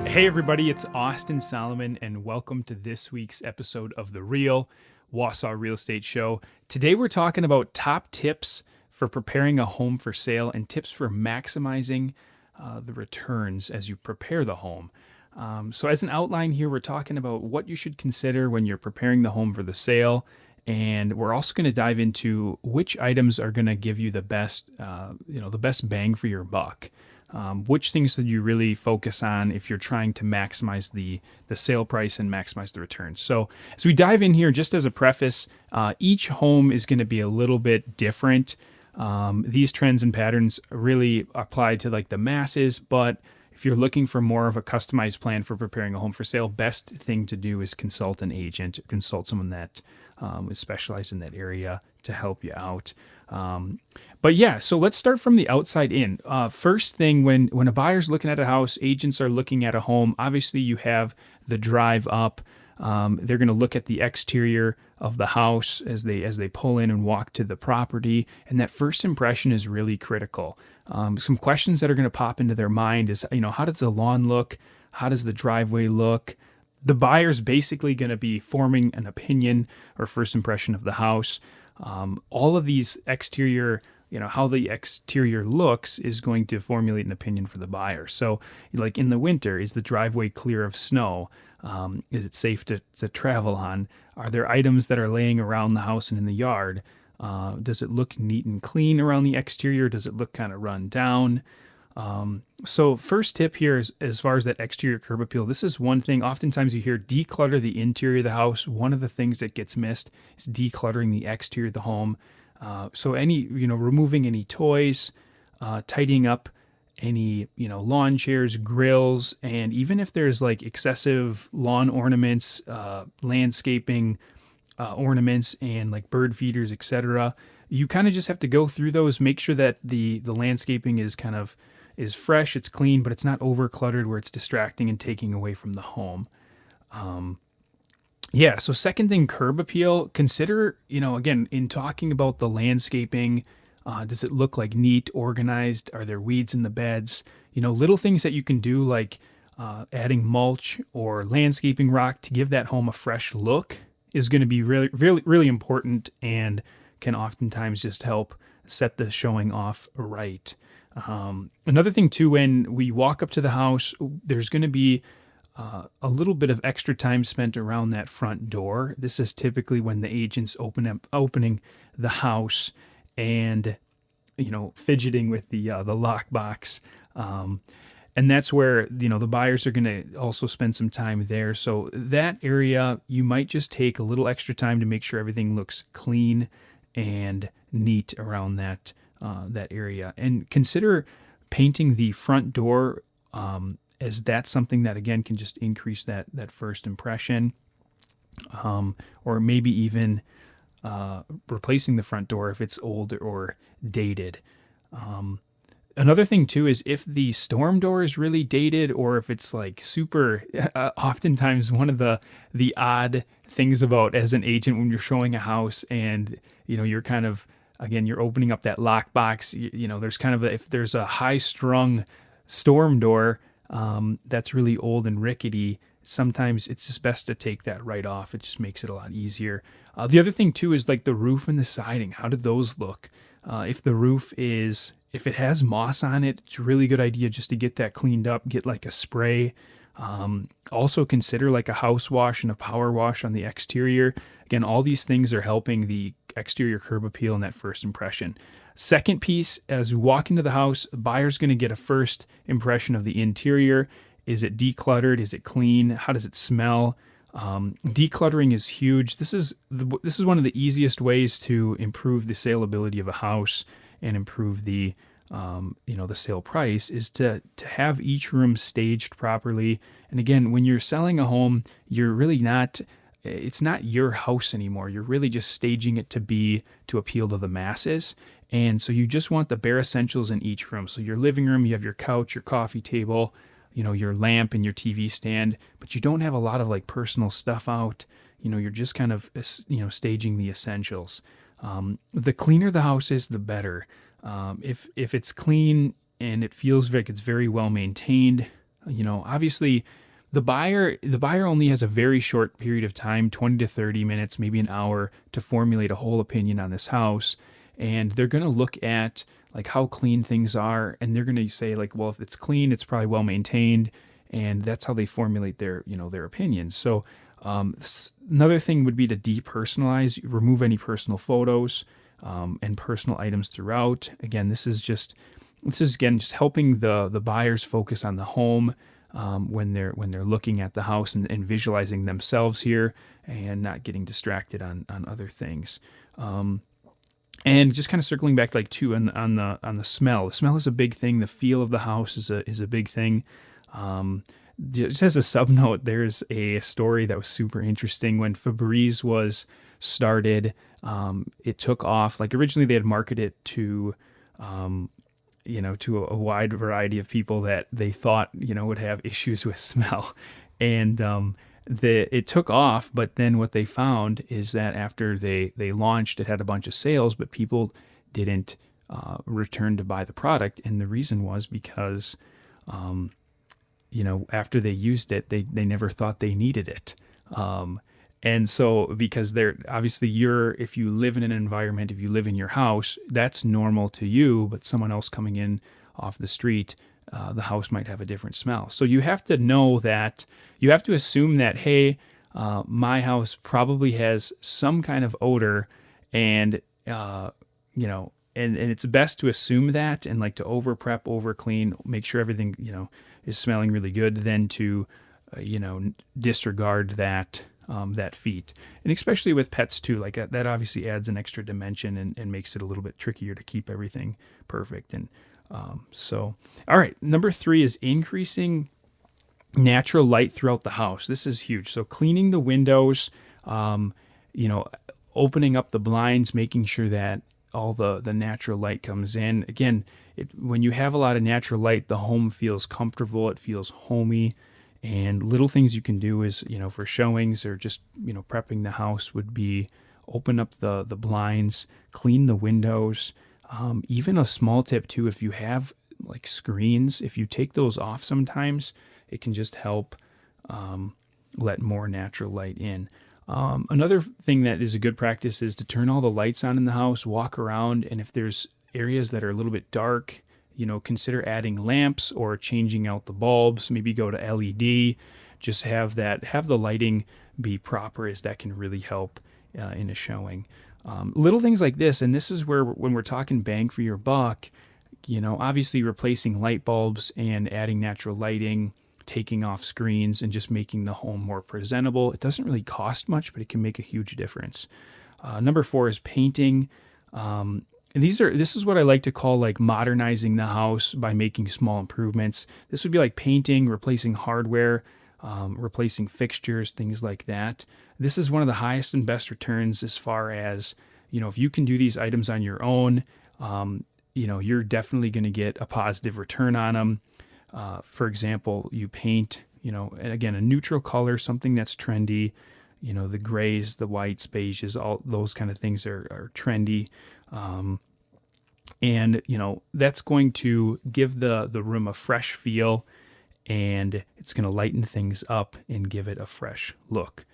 Hey everybody, it's Austin Solomon and welcome to this week's episode of the Wausau Real Estate Show. Today we're talking about top tips for preparing a home for sale and tips for maximizing the returns as you prepare the home. So as an outline here, we're talking about what you should consider when you're preparing the home for the sale. And we're also going to dive into which items are going to give you the best, the best bang for your buck. Which things should you really focus on if you're trying to maximize the sale price and maximize the returns? So as we dive in here, just as a preface, each home is going to be a little bit different. These trends and patterns really apply to like the masses, but if you're looking for more of a customized plan for preparing a home for sale, best thing to do is consult an agent, consult someone that is specialized in that area to help you out. But yeah, so let's start from the outside in. First thing, when a buyer's looking at a house, agents are looking at a home. Obviously, you have the drive up. They're going to look at the exterior of the house as they pull in and walk to the property, and that first impression is really critical. Some questions that are going to pop into their mind is, how does the lawn look? How does the driveway look? The buyer's basically going to be forming an opinion or first impression of the house. All of these exterior, how the exterior looks is going to formulate an opinion for the buyer. So like in the winter, is the driveway clear of snow? Is it safe to travel on? Are there items that are laying around the house and in the yard? Does it look neat and clean around the exterior? Does it look kind of run down? So first tip here is, as far as that exterior curb appeal, this is one thing. Oftentimes you hear declutter the interior of the house. One of the things that gets missed is decluttering the exterior of the home. So removing any toys, tidying up any, lawn chairs, grills, and even if there's like excessive lawn ornaments, landscaping ornaments, and like bird feeders, etc., you kind of just have to go through those, make sure that the landscaping is fresh, it's clean, but it's not over cluttered where it's distracting and taking away from the home. So second thing, curb appeal. Consider, again, in talking about the landscaping, does it look like neat, organized? Are there weeds in the beds? Little things that you can do like adding mulch or landscaping rock to give that home a fresh look is going to be really, really, really important and can oftentimes just help set the showing off right. Another thing too, when we walk up to the house, there's going to be a little bit of extra time spent around that front door. This is typically when the agent's opening the house and fidgeting with the lockbox. And that's where, the buyers are going to also spend some time there. So that area, you might just take a little extra time to make sure everything looks clean and neat around that area. And consider painting the front door, as that's something that, again, can just increase that first impression. Or maybe even replacing the front door if it's old or dated. Another thing too is if the storm door is really dated or if it's like super, oftentimes one of the odd things about as an agent when you're showing a house and, you're kind of, again, you're opening up that lockbox, there's kind of if there's a high strung storm door that's really old and rickety, sometimes it's just best to take that right off. It just makes it a lot easier. The other thing too is like the roof and the siding. How do those look? If it has moss on it, it's a really good idea just to get that cleaned up, get like a spray. Also consider like a house wash and a power wash on the exterior. Again, all these things are helping the exterior curb appeal and that first impression. Second piece, as you walk into the house, a buyer's going to get a first impression of the interior. Is it decluttered? Is it clean? How does it smell? Decluttering is huge. This is one of the easiest ways to improve the saleability of a house and improve the sale price is to have each room staged properly. And again, when you're selling a home, you're really it's not your house anymore. You're really just staging it to appeal to the masses. And so you just want the bare essentials in each room. So your living room, you have your couch, your coffee table, your lamp and your TV stand, but you don't have a lot of like personal stuff out. You're just kind of, staging the essentials. The cleaner the house is, the better. If it's clean and it feels like it's very well maintained, Obviously the buyer only has a very short period of time, 20 to 30 minutes, maybe an hour, to formulate a whole opinion on this house. And they're going to look at like how clean things are, and they're going to say like, well, if it's clean, it's probably well maintained, and that's how they formulate their opinions. So another thing would be to depersonalize, remove any personal photos and personal items throughout. Again, this is just helping the buyers focus on the home when they're looking at the house and visualizing themselves here, and not getting distracted on other things. And just kind of circling back like too on the smell. The smell is a big thing. The feel of the house is a big thing. Just as a sub note, there's a story that was super interesting. When Febreze was started, it took off. Like originally they had marketed it to to a wide variety of people that they thought, would have issues with smell. And it took off, but then what they found is that after they launched, it had a bunch of sales, but people didn't return to buy the product. And the reason was because, after they used it, they never thought they needed it. And so because if you live in an environment, if you live in your house, that's normal to you, but someone else coming in off the street, the house might have a different smell. So you have to know that, you have to assume that, hey, my house probably has some kind of odor, and, and it's best to assume that, and like to over prep, over clean, make sure everything, is smelling really good, than to, disregard that feat. And especially with pets too, like that obviously adds an extra dimension and makes it a little bit trickier to keep everything perfect. And all right, number 3 is increasing natural light throughout the house. This is huge. So cleaning the windows, opening up the blinds, making sure that all the natural light comes in. Again, when you have a lot of natural light, the home feels comfortable, it feels homey. And little things you can do is, for showings or just, prepping the house, would be open up the blinds, clean the windows. Even a small tip too, if you have like screens, if you take those off sometimes, it can just help let more natural light in. Another thing that is a good practice is to turn all the lights on in the house, walk around, and if there's areas that are a little bit dark, consider adding lamps or changing out the bulbs, maybe go to LED, just have the lighting be proper, as that can really help in a showing. Little things like this, and this is where, when we're talking bang for your buck, obviously replacing light bulbs and adding natural lighting, taking off screens, and just making the home more presentable. It doesn't really cost much, but it can make a huge difference. Number 4 is painting. And this is what I like to call like modernizing the house by making small improvements. This would be like painting, replacing hardware, replacing fixtures, things like that. This is one of the highest and best returns as far as, if you can do these items on your own, you're definitely going to get a positive return on them. For example, you paint, and again, a neutral color, something that's trendy, the grays, the whites, beiges, all those kind of things are trendy. And that's going to give the room a fresh feel, and it's going to lighten things up and give it a fresh look.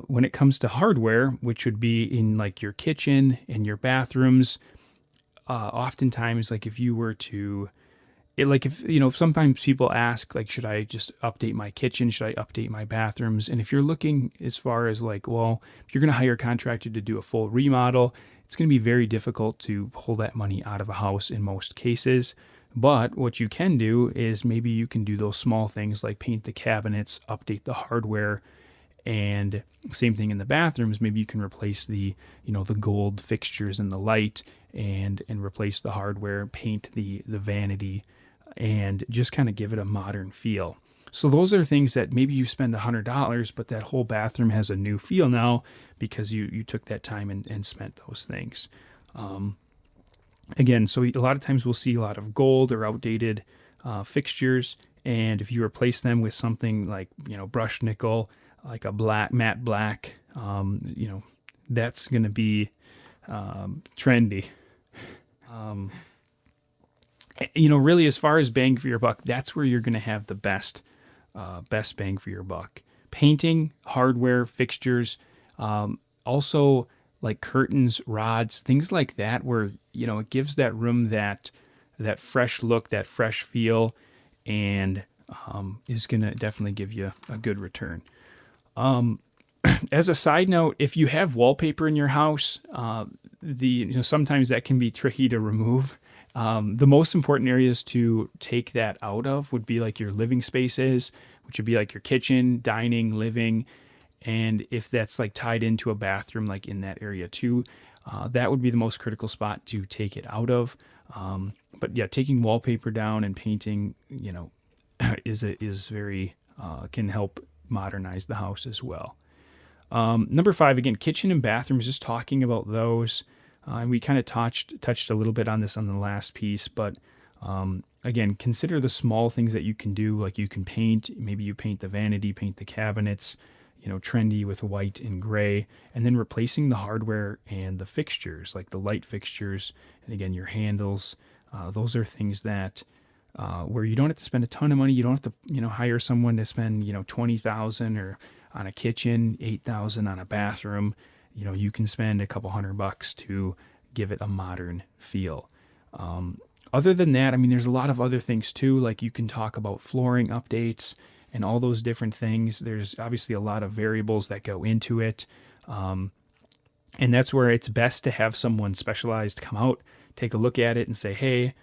When it comes to hardware, which would be in like your kitchen and your bathrooms, oftentimes, like if you were to, sometimes people ask, like, should I just update my kitchen? Should I update my bathrooms? And if you're looking as far as like, well, if you're going to hire a contractor to do a full remodel, it's going to be very difficult to pull that money out of a house in most cases. But what you can do is maybe you can do those small things like paint the cabinets, update the hardware, and same thing in the bathrooms. Maybe you can replace the gold fixtures and the light, and replace the hardware, paint the vanity, and just kind of give it a modern feel. So those are things that maybe you spend $100, but that whole bathroom has a new feel now because you took that time and spent those things. Again, so a lot of times we'll see a lot of gold or outdated fixtures, and if you replace them with something like brushed nickel, like a matte black, that's going to be trendy. Really, as far as bang for your buck, that's where you're going to have the best bang for your buck. Painting, hardware, fixtures, also like curtains, rods, things like that, where it gives that room that fresh look, that fresh feel, and is going to definitely give you a good return. As a side note, if you have wallpaper in your house, sometimes that can be tricky to remove. The most important areas to take that out of would be like your living spaces, which would be like your kitchen, dining, living. And if that's like tied into a bathroom, like in that area too, that would be the most critical spot to take it out of. But yeah, taking wallpaper down and painting, is very, can help modernize the house as well. Number 5, again, kitchen and bathrooms, just talking about those. And we kind of touched a little bit on this on the last piece, but again, consider the small things that you can do. Like you can paint, maybe you paint the vanity, paint the cabinets, trendy with white and gray, and then replacing the hardware and the fixtures, like the light fixtures, and again, your handles. Those are things that where you don't have to spend a ton of money. You don't have to, hire someone to spend, $20,000 or on a kitchen, $8,000 on a bathroom. You can spend a couple $100 to give it a modern feel. Other than that, there's a lot of other things too. Like you can talk about flooring updates and all those different things. There's obviously a lot of variables that go into it. And that's where it's best to have someone specialized come out, take a look at it and say, hey,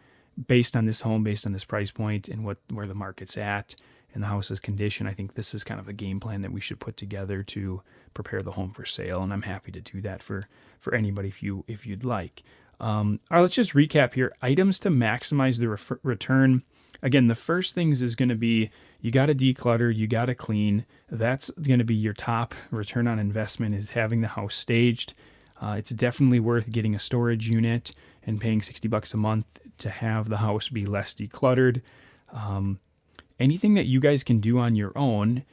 based on this home, based on this price point and where the market's at and the house's condition, I think this is kind of a game plan that we should put together to prepare the home for sale. And I'm happy to do that for anybody if you'd like. All right, let's just recap here. Items to maximize the return. Again, the first things is going to be you got to declutter, you got to clean. That's going to be your top return on investment, is having the house staged. It's definitely worth getting a storage unit and paying $60 a month to have the house be less decluttered. Anything that you guys can do on your own,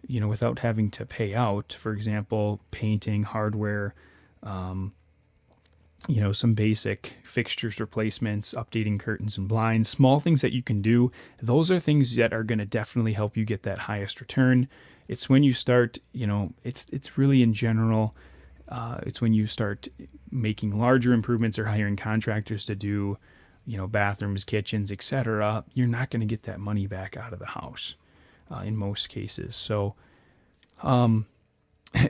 without having to pay out, for example, painting, hardware, some basic fixtures replacements, updating curtains and blinds, small things that you can do. Those are things that are going to definitely help you get that highest return. It's when you start, it's really in general, it's when you start making larger improvements or hiring contractors to do, bathrooms, kitchens, etc. You're not going to get that money back out of the house in most cases. So,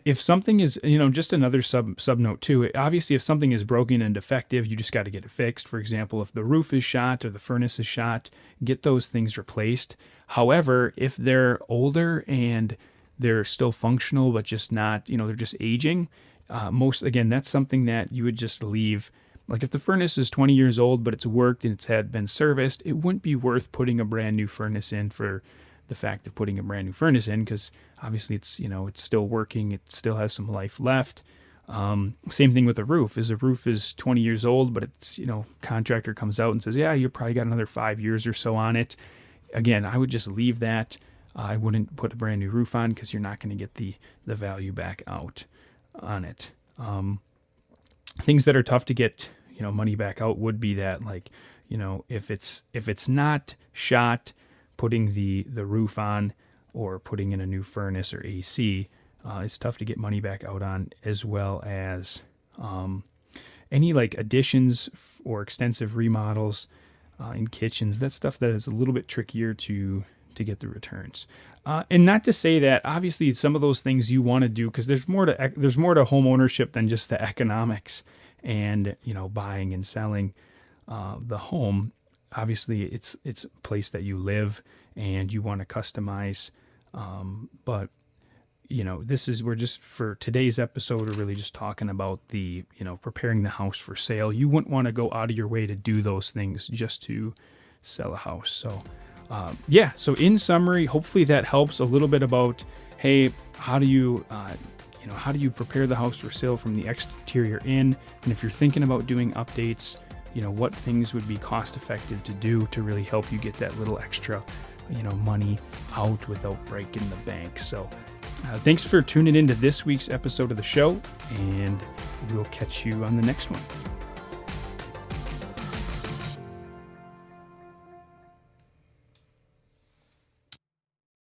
if something is, just another sub note too, obviously if something is broken and defective, you just got to get it fixed. For example, if the roof is shot or the furnace is shot, get those things replaced. However, if they're older and they're still functional, but just not, they're just aging, that's something that you would just leave. Like if the furnace is 20 years old, but it's worked and it's been serviced, it wouldn't be worth putting a brand new furnace in for the fact of putting a brand new furnace in, because obviously it's still working, it still has some life left. Same thing with the roof. Is the roof is 20 years old, but it's contractor comes out and says, yeah, you probably got another 5 years or so on it. Again, I would just leave that. I wouldn't put a brand new roof on, because you're not going to get the value back out on it. Things that are tough to get money back out would be that, like, if it's not shot, putting the roof on or putting in a new furnace or AC, it's tough to get money back out on, as well as any like additions or extensive remodels in kitchens. That's stuff that is a little bit trickier to get the returns. And not to say that obviously some of those things you want to do, because there's more to home ownership than just the economics and buying and selling the home. Obviously, it's a place that you live and you want to customize. But we're just, for today's episode, we're really just talking about the, preparing the house for sale. You wouldn't want to go out of your way to do those things just to sell a house. So, so in summary, hopefully that helps a little bit about, hey, how do you prepare the house for sale from the exterior in? And if you're thinking about doing updates, what things would be cost effective to do to really help you get that little extra, money out without breaking the bank. So thanks for tuning into this week's episode of the show, and we'll catch you on the next one.